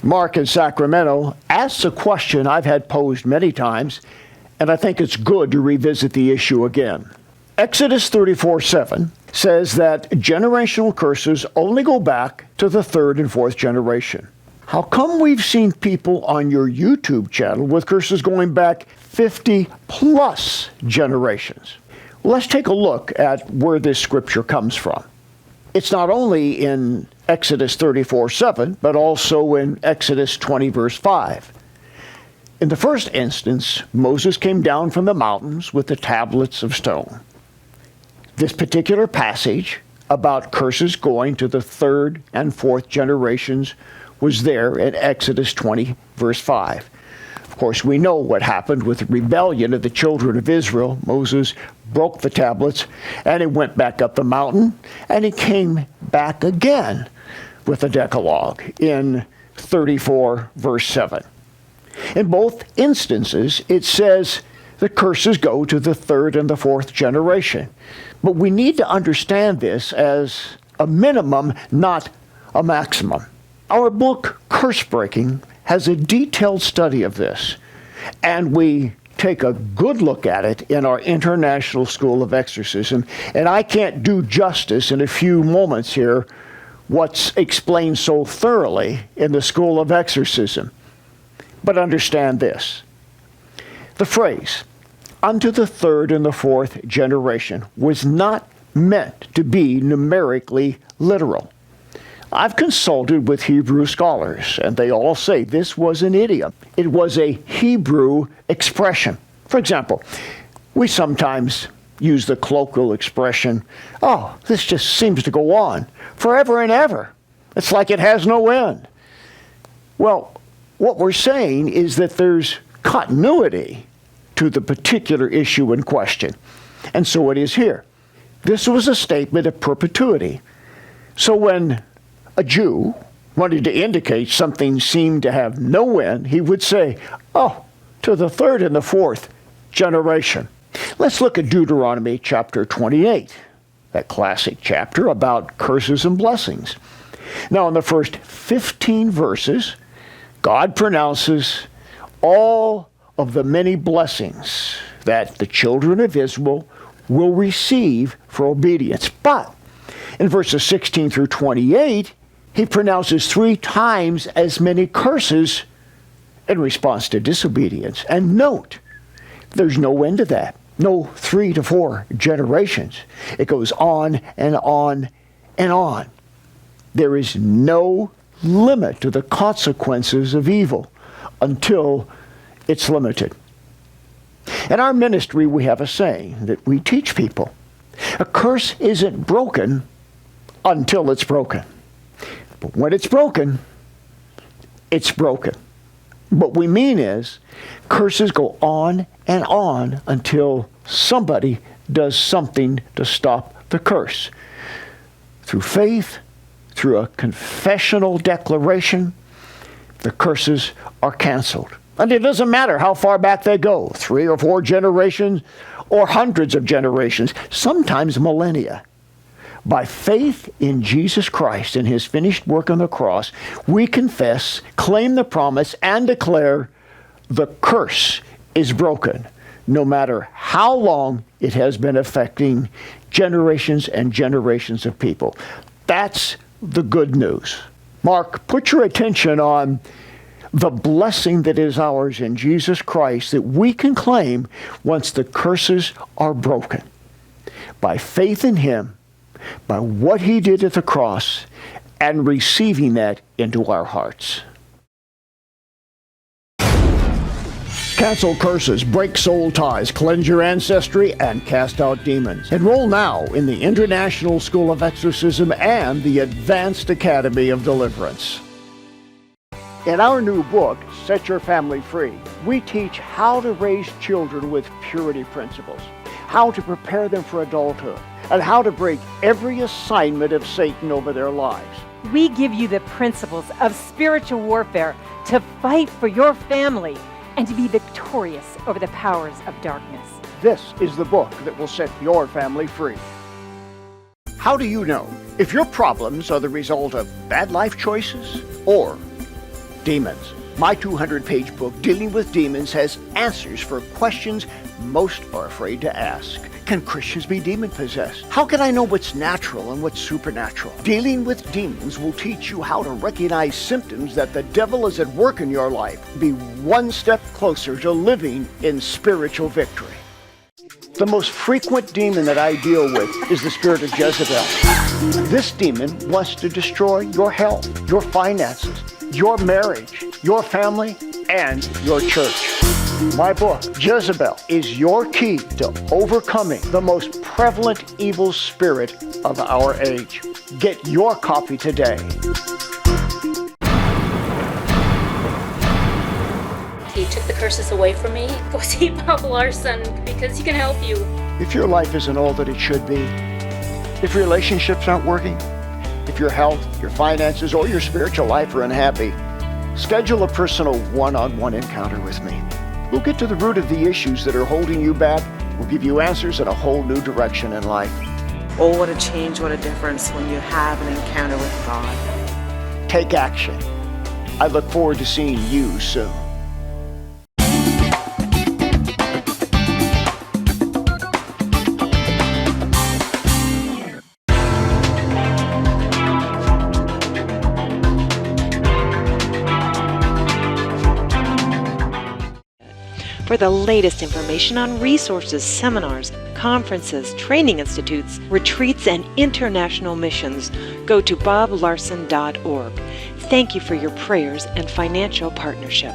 Mark in Sacramento asks a question I've had posed many times, and I think it's good to revisit the issue again. Exodus 34:7 says that generational curses only go back to the third and fourth generation. How come we've seen people on your YouTube channel with curses going back 50 plus generations? Well, let's take a look at where this scripture comes from. It's not only in Exodus 34:7, but also in Exodus 20, verse 5. In the first instance, Moses came down from the mountains with the tablets of stone. This particular passage about curses going to the third and fourth generations was there in Exodus 20, verse 5. Of course, we know what happened with the rebellion of the children of Israel. Moses broke the tablets, and he went back up the mountain, and he came back again with the Decalogue in 34, verse 7. In both instances, it says the curses go to the third and the fourth generation. But we need to understand this as a minimum, not a maximum. Our book, Curse Breaking, has a detailed study of this, and we take a good look at it in our International School of Exorcism, and I can't do justice in a few moments here what's explained so thoroughly in the School of Exorcism. But understand this. The phrase, unto the third and the fourth generation, was not meant to be numerically literal. I've consulted with Hebrew scholars, and they all say this was an idiom. It was a Hebrew expression. For example, we sometimes use the colloquial expression, oh, this just seems to go on forever and ever. It's like it has no end. Well, what we're saying is that there's continuity to the particular issue in question. And so it is here. This was a statement of perpetuity. So when a Jew wanted to indicate something seemed to have no end, he would say, oh, to the third and the fourth generation. Let's look at Deuteronomy chapter 28, that classic chapter about curses and blessings. Now, in the first 15 verses, God pronounces all of the many blessings that the children of Israel will receive for obedience. But in verses 16 through 28, he pronounces 3 times as many curses in response to disobedience. And note, there's no end to that. No 3 to 4 generations. It goes on and on and on. There is no limit to the consequences of evil until it's limited. In our ministry, we have a saying that we teach people. A curse isn't broken until it's broken. But when it's broken, it's broken. What we mean is, curses go on and on until somebody does something to stop the curse. Through faith, through a confessional declaration, the curses are canceled. And it doesn't matter how far back they go, 3 or 4 generations or hundreds of generations, sometimes millennia. By faith in Jesus Christ and his finished work on the cross, we confess, claim the promise, and declare the curse is broken, no matter how long it has been affecting generations and generations of people. That's the good news. Mark, put your attention on the blessing that is ours in Jesus Christ that we can claim once the curses are broken. By faith in him, by what he did at the cross, and receiving that into our hearts. Cancel curses, break soul ties, cleanse your ancestry, and cast out demons. Enroll now in the International School of Exorcism and the Advanced Academy of Deliverance. In our new book, Set Your Family Free, we teach how to raise children with purity principles, how to prepare them for adulthood, and how to break every assignment of Satan over their lives. We give you the principles of spiritual warfare to fight for your family and to be victorious over the powers of darkness. This is the book that will set your family free. How do you know if your problems are the result of bad life choices or Demons. My 200-page book, Dealing with Demons, has answers for questions most are afraid to ask. Can Christians be demon-possessed? How can I know what's natural and what's supernatural? Dealing with Demons will teach you how to recognize symptoms that the devil is at work in your life. Be one step closer to living in spiritual victory. The most frequent demon that I deal with is the spirit of Jezebel. This demon wants to destroy your health, your finances, your marriage, your family, and your church. My book, Jezebel, is your key to overcoming the most prevalent evil spirit of our age. Get your copy today. He took the curses away from me. Go see Bob Larson because he can help you. If your life isn't all that it should be, if relationships aren't working, if your health, your finances, or your spiritual life are unhappy, schedule a personal one-on-one encounter with me. We'll get to the root of the issues that are holding you back. We'll give you answers and a whole new direction in life. Oh, what a change, what a difference when you have an encounter with God. Take action. I look forward to seeing you soon. For the latest information on resources, seminars, conferences, training institutes, retreats, and international missions, go to boblarson.org. Thank you for your prayers and financial partnership.